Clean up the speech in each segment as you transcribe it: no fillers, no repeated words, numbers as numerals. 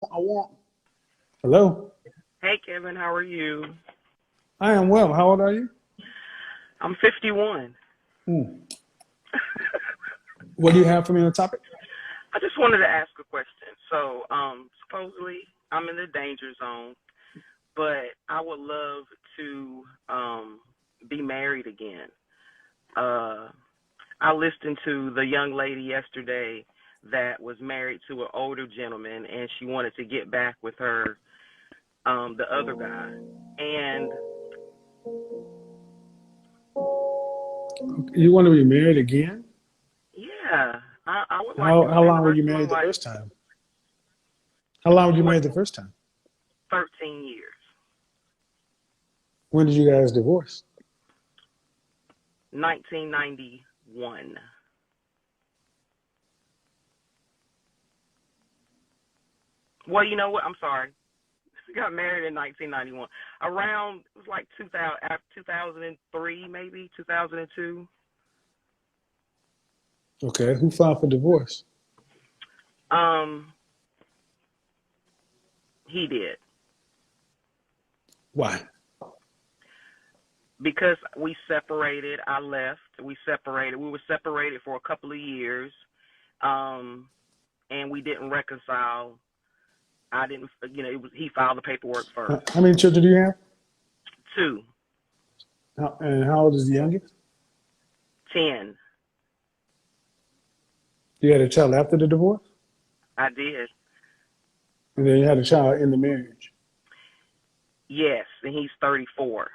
I want. Hello. Hey Kevin, how are you? I am well. How old are you? I'm 51. Hmm. What do you have for me on the topic? I just wanted to ask a question. So, supposedly I'm in the danger zone, but I would love to be married again. Uh, I listened to the young lady yesterday that was married to an older gentleman, and she wanted to get back with the other guy. And You want to be married again? yeah, I would like to How spend the long were rest you of my married the life first time? How long were you married the 20, first time? 13 years. When did you guys divorce? 1991. Well, you know what? I'm sorry. We got married in 1991. Around it was like 2000, 2003, maybe 2002. Okay. Who filed for divorce? Um, he did Why? because we separated. I left. We separated. We were separated for a couple of years, um, and we didn't reconcile. I didn't. He filed the paperwork first. How many children do you have? Two, And how old is the youngest? 10. You had a child after the divorce? I did. And then you had a child in the marriage. Yes, and he's 34.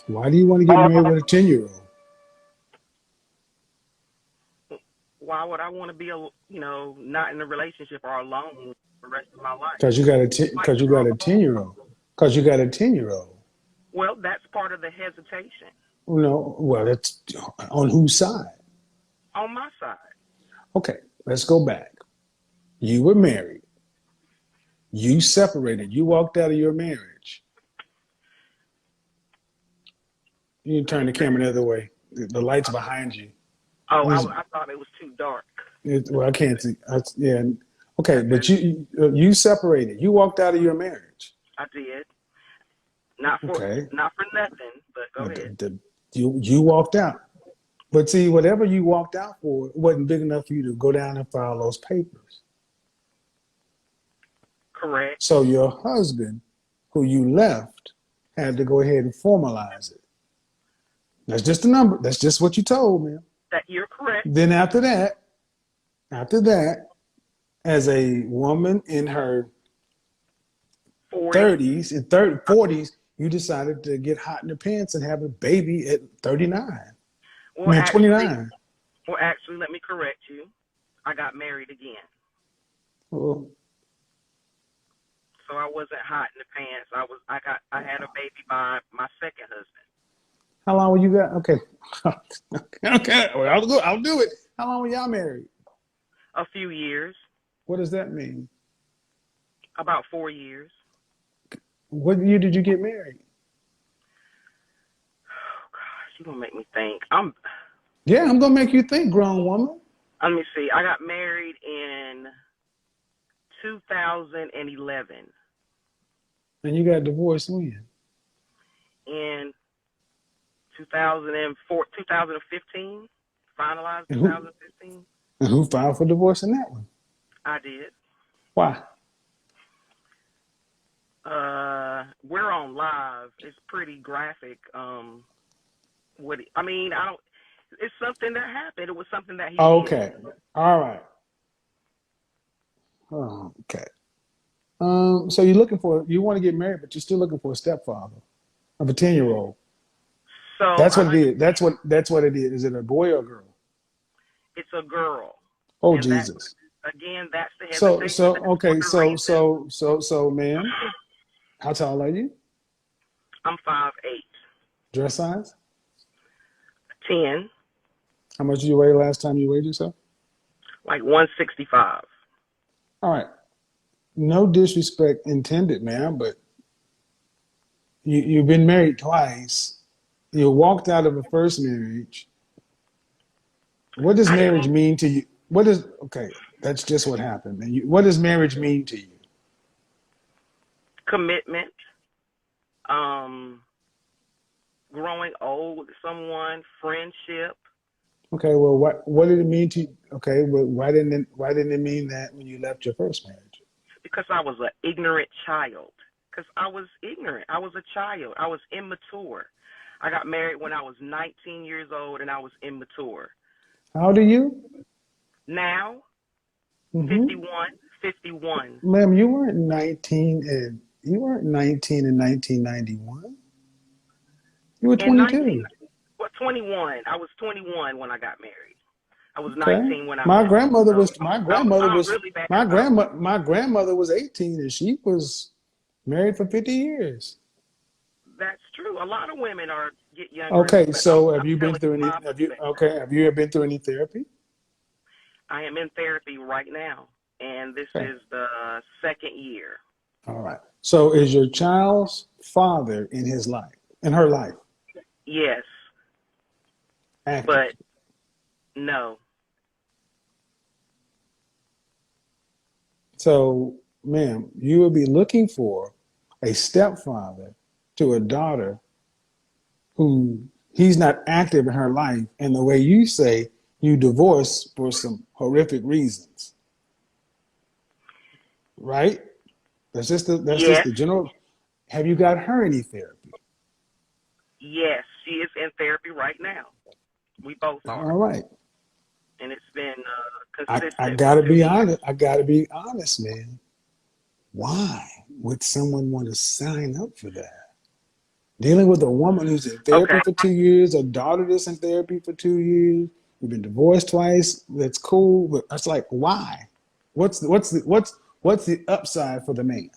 Why do you want to get married with a 10-year-old? Why would I want to be not in a relationship or alone for the rest of my life? Because you got a Like because to you grow got a old. 10-year-old. Because you got a 10-year-old. Well, that's part of the hesitation No, well, it's on whose side? on my side. Okay, let's go back. You were married. You separated. You walked out of your marriage. You turn the camera the other way. The light's behind you. Oh, It's, I thought it was too dark. well, I can't see. Yeah. Okay, Okay, but you separated. You walked out of your marriage. I did. Not for Okay. not for nothing, but go Uh, ahead. you walked out. But see, whatever you walked out for wasn't big enough for you to go down and file those papers. Correct. So your husband, who you left, had to go ahead and formalize it. That's just a number. That's just what you told me. That you're correct. Then after that, as a woman in her 40. 30s and 40s, you decided to get hot in the pants and have a baby at 39. I Well, mean, actually, 29. let me correct you. I got married again, Well, so I wasn't hot in the pants. I had a baby by my second husband. how long were you got? Okay. Okay. Well, I'll do it. How long were y'all married? A few years, What does that mean? about 4 years. What year did you get married? Oh gosh, you gonna make me think. Yeah, I'm gonna make you think, grown woman. Let me see. I got married in 2011. And you got divorced when? In 2004, 2015, finalized And who 2015. and who filed for divorce in that one? I did. Why? We're on live. It's pretty graphic. I don't. It's something that happened. It was something that he did. Okay. All right. Oh, okay. So you want to get married, but you're still looking for a stepfather of a 10-year-old. So That's I what it is. understand That's what it is. Is it a boy or a girl? it's a girl, Oh and that Jesus. again, that's the So hesitation. so That's one okay, of the reasons. ma'am, how tall are you? I'm 5'8", Dress size? 10, How much did you weigh last time you weighed yourself? like 165. All right. No disrespect intended, man, but you've been married twice. You walked out of a first marriage. What does I marriage didn't mean to you? What is okay? That's just what happened. And what does marriage mean to you? commitment, um, growing old with someone, friendship, Okay, well, what did it mean to you? Okay, well, why didn't it mean that when you left your first marriage? because I was an ignorant child. Because I was ignorant. I was a child. I was immature. I got married when I was 19 years old and I was immature. How old are you? Now, Mm-hmm. 51, 51. Ma'am, you weren't 19 in 1991. You were In 22. well, 21. I was 21 when I got married. I was Okay. 19 when I My met him. grandmother So was my no, grandmother I'm was really bad my about. grandma my grandmother was 18 and she was married for 50 years. That's true. A lot of women are get younger, Okay, but I'm so have I'm you been telling through you any my okay, perspective. have you ever been through any therapy? I am in therapy right now, and this Okay. is the second year. All right. So is your child's father in her life, Yes, active? but no. So, ma'am, you would be looking for a stepfather to a daughter who he's not active in her life, and the way you say you divorced for some horrific reasons, right? That's just Yes, the general. Have you got her any therapy? yes, she is in therapy right now. We both are, All right. and it's been I consistent for gotta two be years. honest. I gotta be honest, man. Why would someone want to sign up for that? Dealing with a woman who's in therapy Okay, for 2 years, a daughter that's in therapy for 2 years, you've been divorced twice. That's cool, but it's like, why? What's the upside for the man?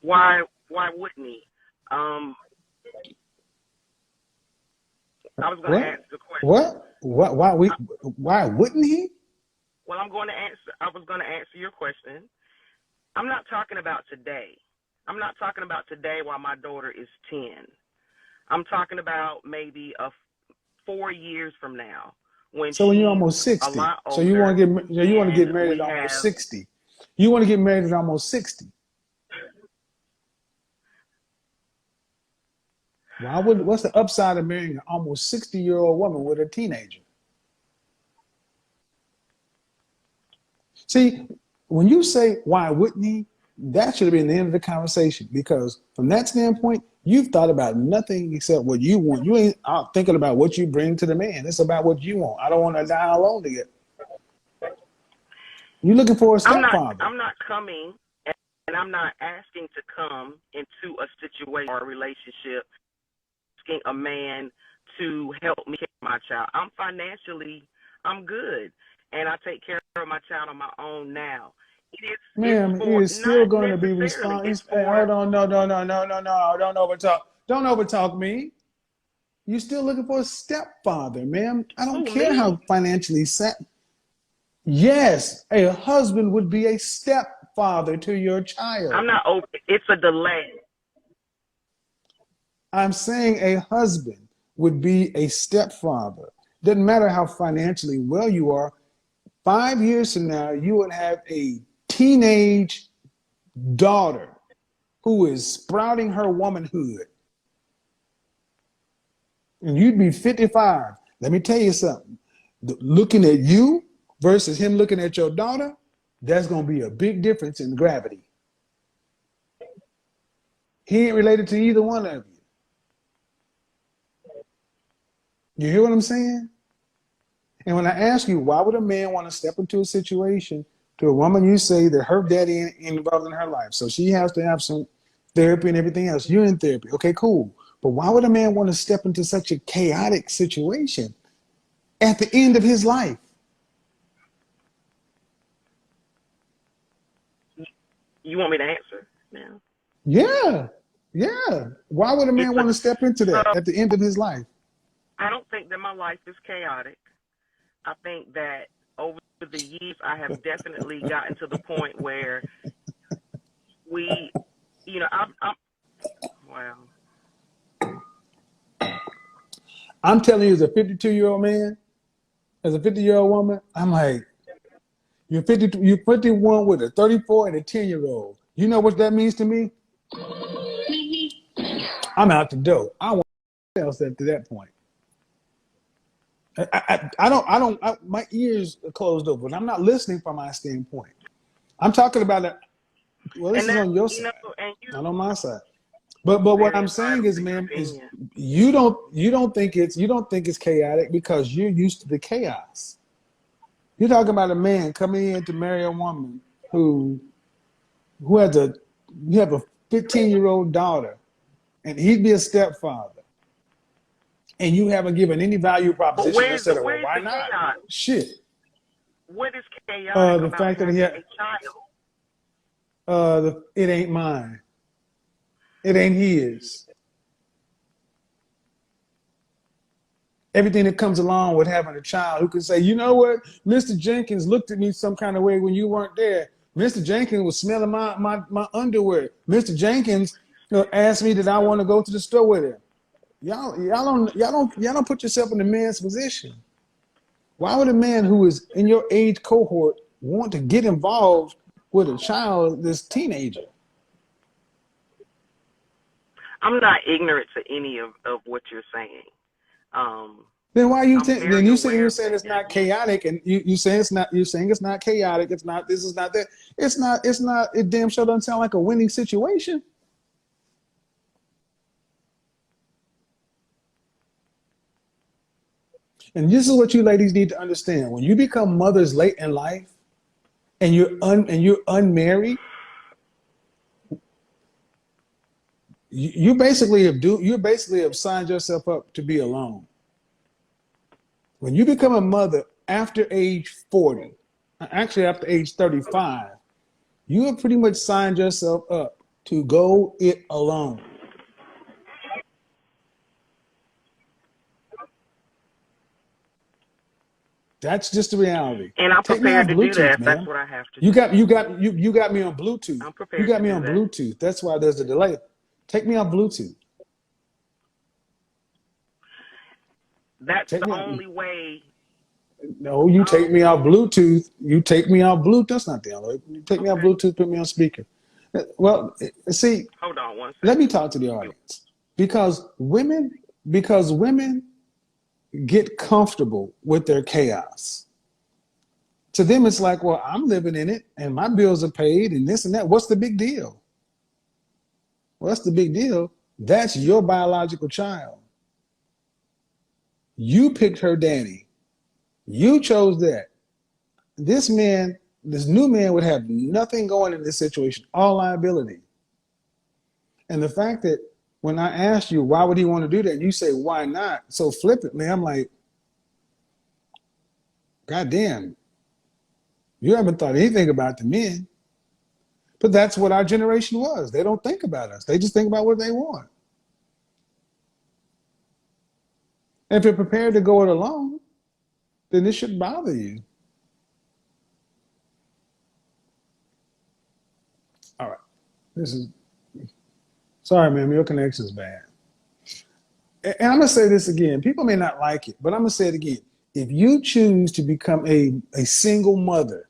why wouldn't he? Um, I was going to What? ask the question. What? Why wouldn't he? Well, I'm going to answer. I was going to answer your question. I'm not talking about today. I'm not talking about today while my daughter is 10. I'm talking about maybe 4 years from now when So when you're she's almost a 60, lot so you want older to get you want to and get married we at almost have. 60. You want to get married at almost 60. What's the upside of marrying an almost 60-year-old woman with a teenager? See, when you say why wouldn't he, that should have been the end of the conversation because from that standpoint, you've thought about nothing except what you want. You ain't out thinking about what you bring to the man. It's about what you want. I don't want to die alone together. You're looking for a I'm not. stepfather. I'm not coming, and I'm not asking to come into a situation or a relationship asking a man to help me care for my child. I'm good, and I take care of my child on my own now. It's Ma'am, he for is still not going to be necessarily. responsible. It's Hey, for hold on, no, no, no, no, no, no. Don't overtalk. Don't overtalk me. You still looking for a stepfather, ma'am. I don't who care me. how financially set. Yes, a husband would be a stepfather to your I'm child. not open. It's a delay. I'm saying a husband would be a stepfather. Doesn't matter how financially well you are. 5 years from now, you would have a teenage daughter who is sprouting her womanhood, and you'd be 55. Let me tell you something. Looking at you versus him looking at your daughter, that's going to be a big difference in gravity. He ain't related to either one of you. You hear what I'm saying? And when I ask you, why would a man want to step into a situation to a woman you say that her daddy ain't involved in her life? So she has to have some therapy and everything else. You're in therapy. Okay, cool. But why would a man want to step into such a chaotic situation at the end of his life? You want me to answer now? Yeah. Yeah. Why would a It's man a want to step into so that at the end of his life? I don't think that my life is chaotic. I think that over the years, I have definitely gotten to the point where we, I'm wow. I'm telling you, as a 52-year-old man, as a 50-year-old woman, I'm like, you're 51 with a 34 and a 10-year-old. You know what that means to me? I'm out the door. I want else at that point. My ears are closed open. I'm not listening from my standpoint. I'm talking about it. Well, this And is that's, on your side, and you not on my side. But what very I'm saying entitled is, to your ma'am, is opinion. you don't think it's chaotic because you're used to the chaos. You're talking about a man coming in to marry a woman who who has a you have a 15-year-old daughter, and he'd be a stepfather, and you haven't given any value But proposition and said, well, where's why the not? chaos? Shit. What is chaotic The about fact that having a child? it ain't mine. It ain't his. Everything that comes along with having a child who can say, you know what, Mr. Jenkins looked at me some kind of way when you weren't there. Mr. Jenkins was smelling my underwear. Mr. Jenkins asked me that I want to go to the store with him. Y'all don't put yourself in the man's position. Why would a man who is in your age cohort want to get involved with a child, this teenager? I'm not ignorant to any of what you're saying. Um, Then why you I'm think? Then very you sitting aware here of saying that. it's And not again, chaotic, and you saying it's not. You're saying it's not chaotic. It's not. This is not that. It's not. It's not. It damn sure doesn't sound like a winning situation. And this is what you ladies need to understand: when you become mothers late in life, and you're unmarried, you basically have signed yourself up to be alone. When you become a mother after age 40, actually after age 35, you have pretty much signed yourself up to go it alone. That's just the reality. and I'm Take me prepared off to do that Bluetooth, if that's ma'am. what I have to You do. got you got you got me on Bluetooth. I'm You prepared got to me do on that. Bluetooth. That's why there's a delay. Take me off Bluetooth. That's Take the me off. only way. No, you take me off Bluetooth. You take me off Bluetooth. That's not the only way. You take me off Okay, Bluetooth. Put me on speaker. Well, see, hold on one let me second. talk to the audience because women get comfortable with their chaos. To them, it's like, well, I'm living in it and my bills are paid and this and that. What's the big deal? What's the big deal? That's your biological child. You picked her daddy. You chose that. This new man would have nothing going in this situation, all liability. And the fact that when I asked you, why would he want to do that? And you say, why not? So flippantly, I'm like, God damn, you haven't thought anything about the men. But that's what our generation was. They don't think about us. They just think about what they want. And if you're prepared to go it alone, then this shouldn't bother you. All right. This is sorry, ma'am, your connection's bad. And I'm gonna say this again. People may not like it, but I'm gonna say it again. If you choose to become a single mother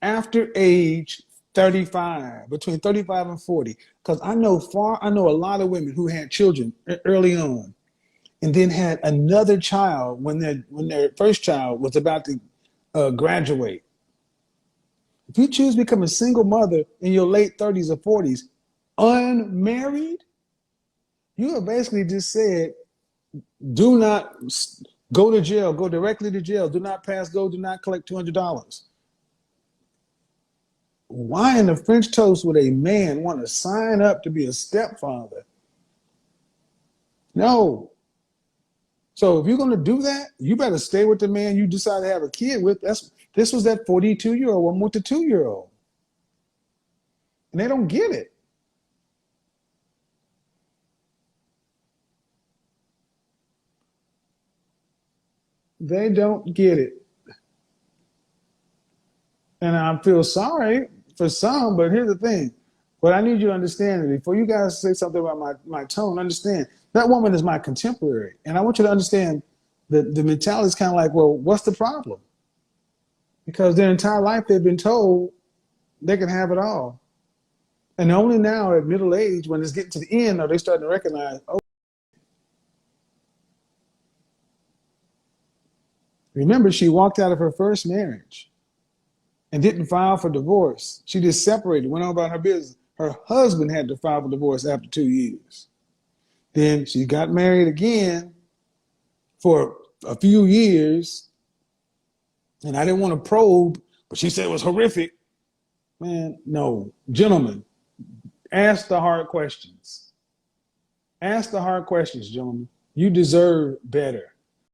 after age 35, between 35 and 40, because I know a lot of women who had children early on and then had another child when their first child was about to graduate. If you choose to become a single mother in your late 30s or 40s, unmarried, you have basically just said, do not go to jail, go directly to jail, do not pass go, do not collect $200. Why in the French toast would a man want to sign up to be a stepfather? No. So if you're going to do that, you better stay with the man you decide to have a kid with. This was that 42-year-old one with the 2-year-old. And they don't get it. They don't get it. And I feel sorry for some, but here's the thing. What I need you to understand is before you guys say something about my tone, understand that woman is my contemporary. And I want you to understand that the mentality is kind of like, well, what's the problem? Because their entire life they've been told they can have it all. And only now at middle age, when it's getting to the end, are they starting to recognize, oh, remember, she walked out of her first marriage and didn't file for divorce. She just separated, went on about her business. Her husband had to file for divorce after 2 years. Then she got married again for a few years, and I didn't want to probe, but she said it was horrific. Man, no. Gentlemen, ask the hard questions. Ask the hard questions, gentlemen. You deserve better.